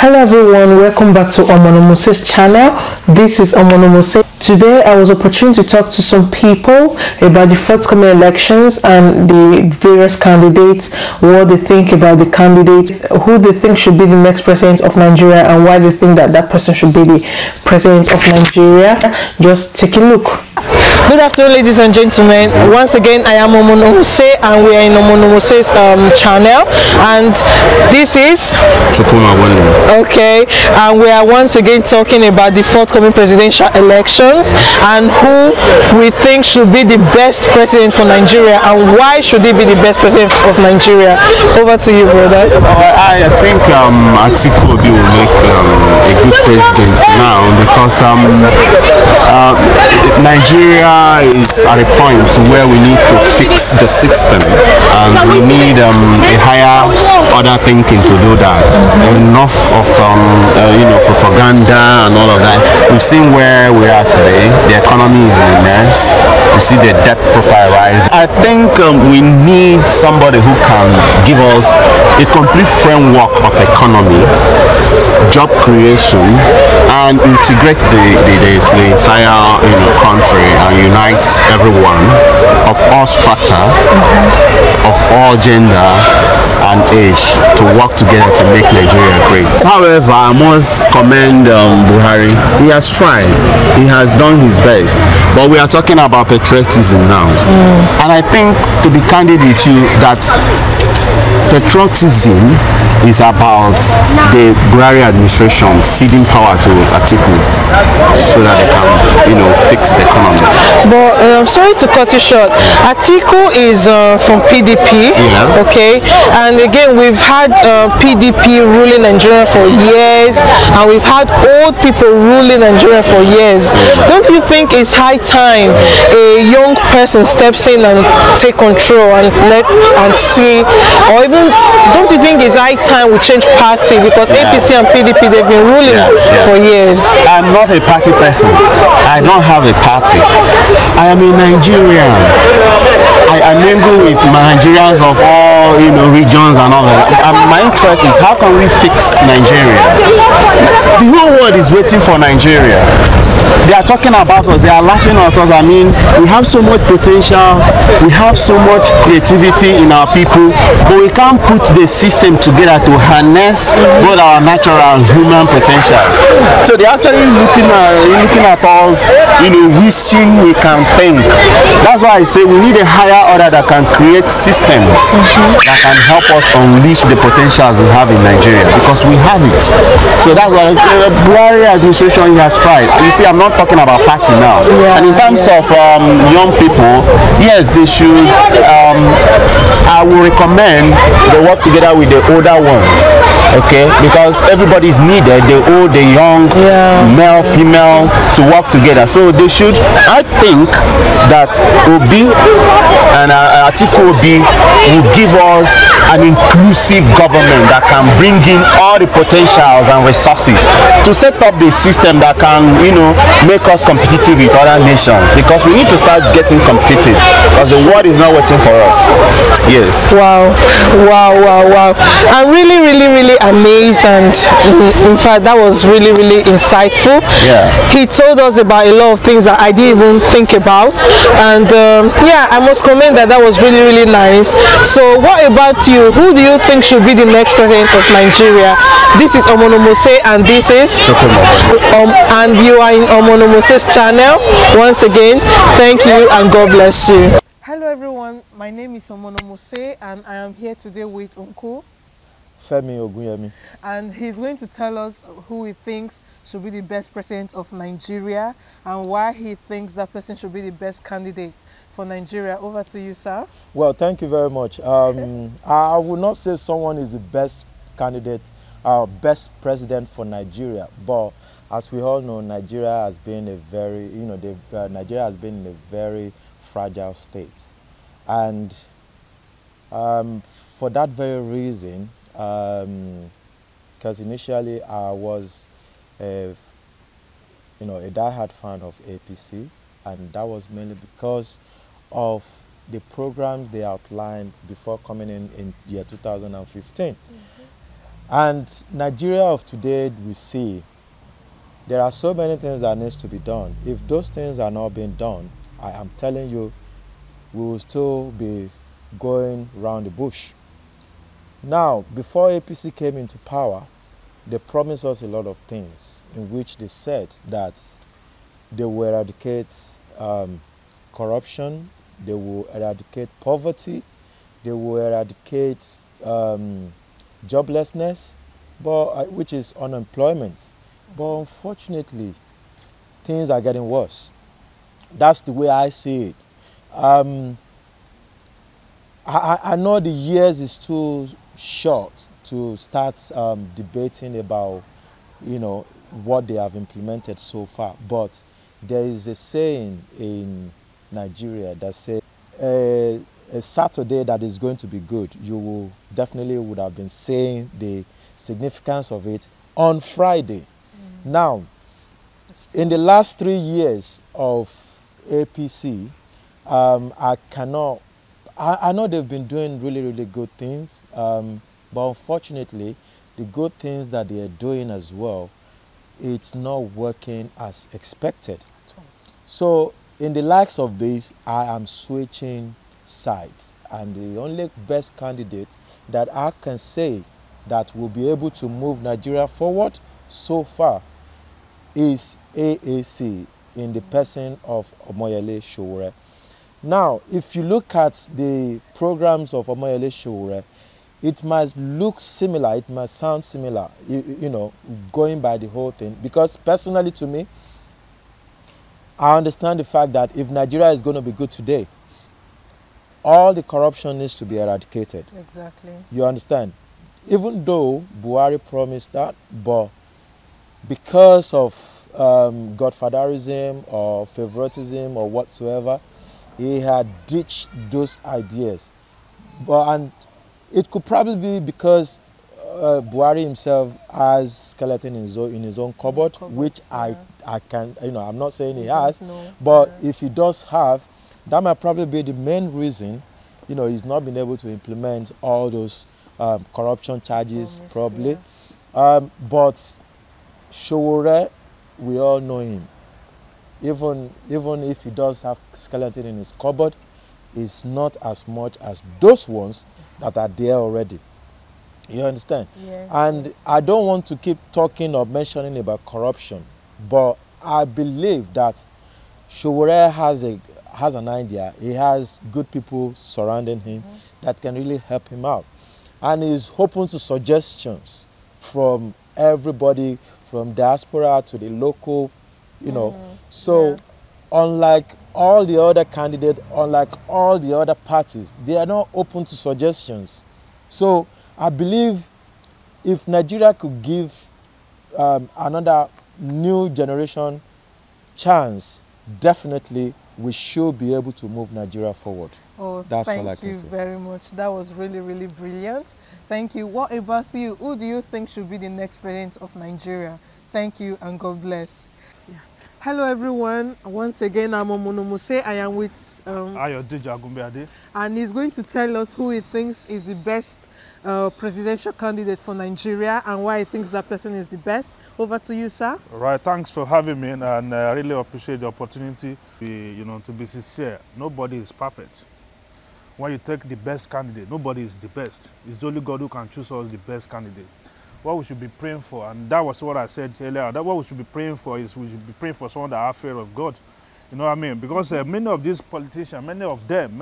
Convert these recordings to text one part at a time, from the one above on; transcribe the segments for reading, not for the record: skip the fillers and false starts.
Hello everyone, welcome back to Omonomose's channel. This is Omonomose. Today I was opportune to talk to some people about the forthcoming elections and the various candidates, what they think about the candidates, who they think should be the next president of Nigeria, and why they think that person should be the president of Nigeria. Just take a look. Good afternoon, ladies and gentlemen. Once again, I am Omonomose and we are in Omonomose's channel, and this is okay, and we are once again talking about the forthcoming presidential elections and who we think should be the best president for Nigeria and why should he be the best president of Nigeria. Over to you, brother. I think Atiku will make a good president now because Nigeria is at a point where we need to fix the system and we need a higher order thinking to do that. Enough of propaganda and all of that. We've seen where we are today. The economy is in a mess. You see the debt profile rise. I think we need somebody who can give us a complete framework of economy, job creation, and integrate the entire country and unite everyone of all strata, of all gender and age to work together to make Nigeria great. However, I must commend Buhari. He has tried. He has done his best. But we are talking about patriotism now. And I think, to be candid with you, that patriotism is about the Buhari administration ceding power to Atiku so that they can, fix the economy. But I'm sorry to cut you short. Atiku is from PDP, okay? And again, we've had PDP ruling Nigeria for years, and we've had old people ruling Nigeria for years. Don't you think it's high time a young person steps in and take control and see, or even, don't you think it's high time we change party, because APC and PDP, they've been ruling for years? I'm not a party person. I don't have a party. I am a Nigerian. I mingle with Nigerians of all regions and all of that. And my interest is how can we fix Nigeria? The whole world is waiting for Nigeria. They are talking about us, they are laughing at us. I mean, we have so much potential, we have so much creativity in our people, but we can't put the system together to harness both our natural and human potential. So they're actually looking at us, wishing we can think. That's why I say we need a higher order that can create systems that can help us unleash the potentials we have in Nigeria, because we have it. So that's why the Buhari administration has tried. You see, I'm not talking about party now. And in terms of young people, yes, they should. I will recommend they work together with the older ones, okay? Because everybody is needed, the old, the young, male, female, to work together. So they should. I think that Obi and Atiku Obi will give us an inclusive government that can bring in all the potentials and resources to set up the system that can, make us competitive with other nations, because we need to start getting competitive because the world is not waiting for us. Yes. Wow. I'm really amazed, and in fact that was really insightful. He told us about a lot of things that I didn't even think about, and I must comment that was really nice. So what about you? Who do you think should be the next president of Nigeria? This is Omonomose and this is and you are in Omonomose's channel. Once again, thank you and God bless you. Hello everyone, my name is Omonomose and I am here today with Uncle Femi Ogunyemi, and he's going to tell us who he thinks should be the best president of Nigeria and why he thinks that person should be the best candidate for Nigeria. Over to you, sir. Well, thank you very much. I would not say someone is the best candidate, best president for Nigeria, but as we all know, Nigeria has been a very, Nigeria has been in a very fragile state, and for that very reason, because initially I was a diehard fan of APC, and that was mainly because of the programs they outlined before coming in year 2015. And Nigeria of today, we see there are so many things that needs to be done. If those things are not being done, I am telling you, we will still be going round the bush. Now, before APC came into power, they promised us a lot of things in which they said that they will eradicate corruption, they will eradicate poverty, they will eradicate joblessness, which is unemployment. But unfortunately, things are getting worse. That's the way I see it. I know the years is too short to start debating about, what they have implemented so far. But there is a saying in Nigeria that says a Saturday that is going to be good, you will definitely would have been saying the significance of it on Friday. Now, in the last 3 years of APC, I know they've been doing really, really good things, but unfortunately, the good things that they are doing as well, it's not working as expected. So, in the likes of this, I am switching sides, and the only best candidate that I can say that will be able to move Nigeria forward so far is AAC in the person of Omoyele Sowore. Now, if you look at the programs of Omoyele Sowore, it must look similar, it must sound similar, going by the whole thing. Because personally to me, I understand the fact that if Nigeria is going to be good today, all the corruption needs to be eradicated. Exactly. You understand? Even though Buhari promised that, but because of godfatherism or favoritism or whatsoever, he had ditched those ideas. And it could probably be because Buhari himself has skeleton in his own cupboard, which I can, I'm not saying he has, but if he does have, that might probably be the main reason, he's not been able to implement all those corruption charges, probably. But Sowore, we all know him. Even if he does have skeleton in his cupboard, it's not as much as those ones that are there already. You understand? Yes. And yes. I don't want to keep talking or mentioning about corruption, but I believe that Sowore has an idea. He has good people surrounding him that can really help him out. And he's open to suggestions from everybody, from diaspora to the local, So, unlike all the other candidates, unlike all the other parties, they are not open to suggestions. So, I believe if Nigeria could give another new generation chance, definitely we should be able to move Nigeria forward. Oh, that's all I can say. Thank you very much. That was really, really brilliant. Thank you. What about you? Who do you think should be the next president of Nigeria? Thank you and God bless. Yeah. Hello everyone. Once again, I'm Omonomose. I am with and he's going to tell us who he thinks is the best presidential candidate for Nigeria and why he thinks that person is the best. Over to you, sir. All right, thanks for having me, and I really appreciate the opportunity. To be sincere, nobody is perfect. When you take the best candidate, nobody is the best. It's only God who can choose us the best candidate. What we should be praying for, and that was what I said earlier, that what we should be praying for is we should be praying for someone that has fear of God. You know what I mean? Because many of these politicians, many of them,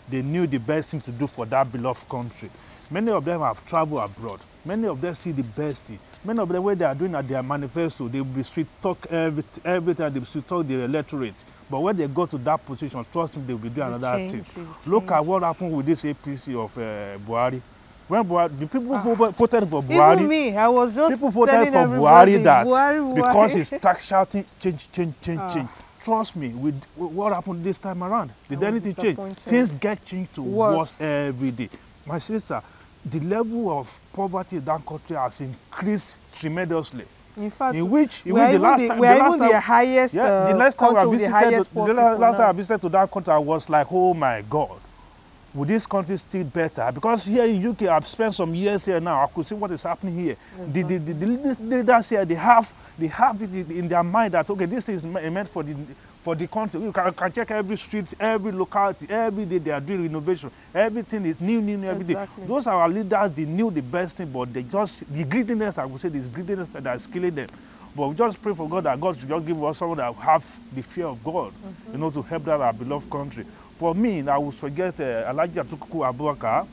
they knew the best thing to do for that beloved country. Many of them have traveled abroad. Many of them see the best thing. Many of them, what they are doing at their manifesto, they will be street talk every time, they will street talk the electorate. But when they go to that position, trust me, they will be doing another thing. Look at what happened with this APC of Buhari. When Buhari, the people who voted for Buhari, even me, I was just people voted for Buhari that because he's tax shouting, change. Trust me, with what happened this time around, did anything change? Things get changed to worse every day. My sister, the level of poverty in that country has increased tremendously. In fact, the last time I visited to that country, I was like, oh my God. would this country still better? Because here in UK, I've spent some years here now. I could see what is happening here. Exactly. The leaders here, they have it in their mind that, okay, this is meant for the country. You can check every street, every locality, every day they are doing renovation. Everything is new, everything. Exactly. Those are our leaders. They knew the best thing, but they just, the greediness, I would say, this greediness that is killing them. But we just pray for God that God should just give us someone that have the fear of God, you know, to help that our beloved country. For me, I would forget Alhaji Atiku Abubakar,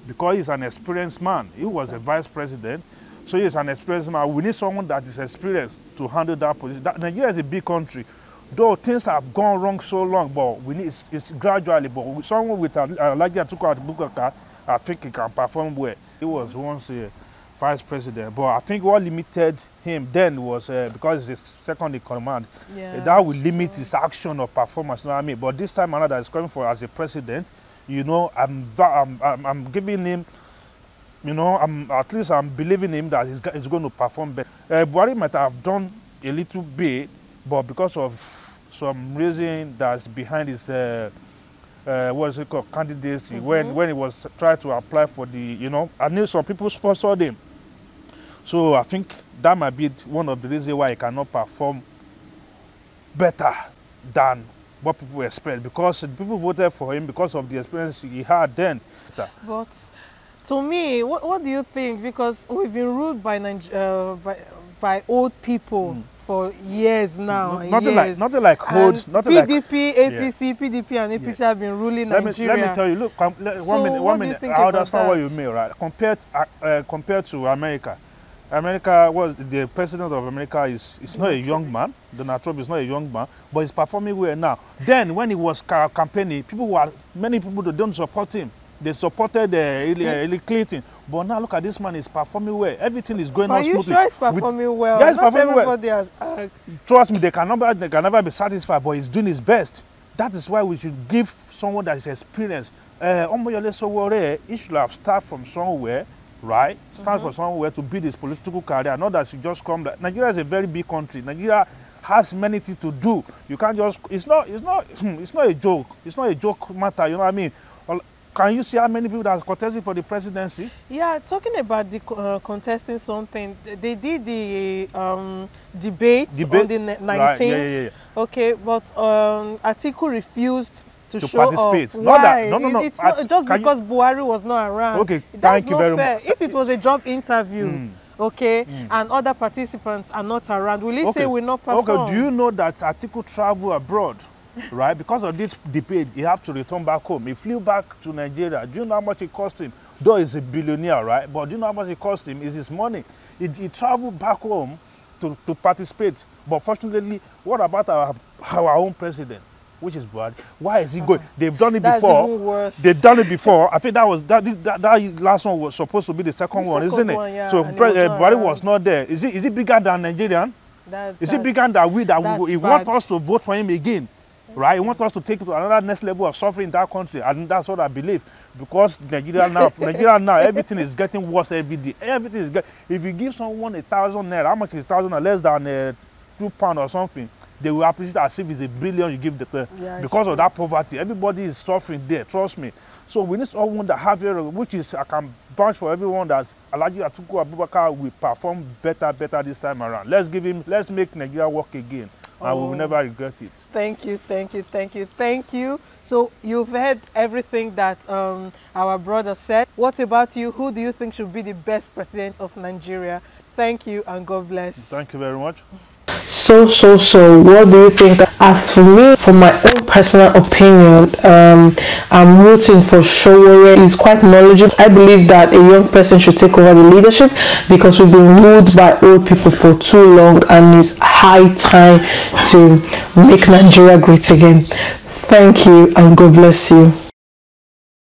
because he's an experienced man. He was a vice president, so he's an experienced man. We need someone that is experienced to handle that position. Nigeria is a big country. Though things have gone wrong so long, but we need it's gradually. But with someone with Alhaji Atiku Abubakar, I think he can perform well. He was once a vice president, but I think what limited him then was because he's second in command. Yeah, that will limit his action or performance. You know what I mean? But this time around, that is coming for as a president, you know, I'm giving him, you know, at least I'm believing him that he's going to perform better. Buhari might have done a little bit, but because of some reason that's behind his what is it called, candidacy, when he was trying to apply for the, you know, I knew some people sponsored him. So I think that might be one of the reasons why he cannot perform better than what people expect, because people voted for him because of the experience he had then. But to me, what do you think? Because we've been ruled by by old people for years now. Nothing like old. PDP, APC, PDP and APC have been ruling Nigeria. Let me tell you. Look, one minute. I understand what you mean, right? Compared to America. America was the president of America is not a young man. Donald Trump is not a young man, but he's performing well now. Then when he was campaigning, many people don't support him. They supported Hillary Clinton, but now look at this man, is performing well. Everything is going on smoothly. Are you sure he's performing well? Yeah, he's performing well. Trust me, they can never be satisfied, but he's doing his best. That is why we should give someone that is experienced. Omoyole Sowore, he should have started from somewhere, right? Start from somewhere to build his political career. Not that you just come. Nigeria is a very big country. Nigeria has many things to do. You can't just. It's not a joke. It's not a joke matter. You know what I mean? Can you see how many people that are contesting for the presidency? Yeah, talking about the contesting something, they did the debate on the 19th. Right. Yeah. Okay, but Atiku refused to show participate. Up. Why? No. It's not just because Buhari was not around. Okay, thank you very much. If it was a job interview, okay, and other participants are not around, will he say will not perform? Okay, do you know that Atiku traveled abroad? Right, because of this debate, he have to return back home. He flew back to Nigeria. Do you know how much it cost him? Though he's a billionaire, right? But do you know how much it cost him? It's his money. He traveled back home to participate. But fortunately, what about our own president, which is Buhari? Why is he going? They've done it before. Even worse. They've done it before. I think that last one was supposed to be the second one, isn't it? Yeah, so Buhari was not there. Is it bigger than Nigerian? Is it bigger than he want us to vote for him again? Right, he wants us to take it to another next level of suffering in that country, and that's what I believe. Because Nigeria now, everything is getting worse every day. Everything is if you give someone 1,000 naira, how much is 1,000 naira? Less than £2 or something, they will appreciate it as if it's $1 billion you give the because of that poverty. Everybody is suffering there. Trust me. So we need someone that have which is I can vouch for everyone that Alhaji Atiku Abubakar will perform better this time around. Let's make Nigeria work again. And we will never regret it. Thank you. So you've heard everything that our brother said. What about you? Who do you think should be the best president of Nigeria? Thank you and God bless. Thank you very much. So, what do you think? As for me, for my own personal opinion, I'm rooting for Sowore. He's quite knowledgeable. I believe that a young person should take over the leadership because we've been ruled by old people for too long, and it's high time to make Nigeria great again. Thank you and God bless you.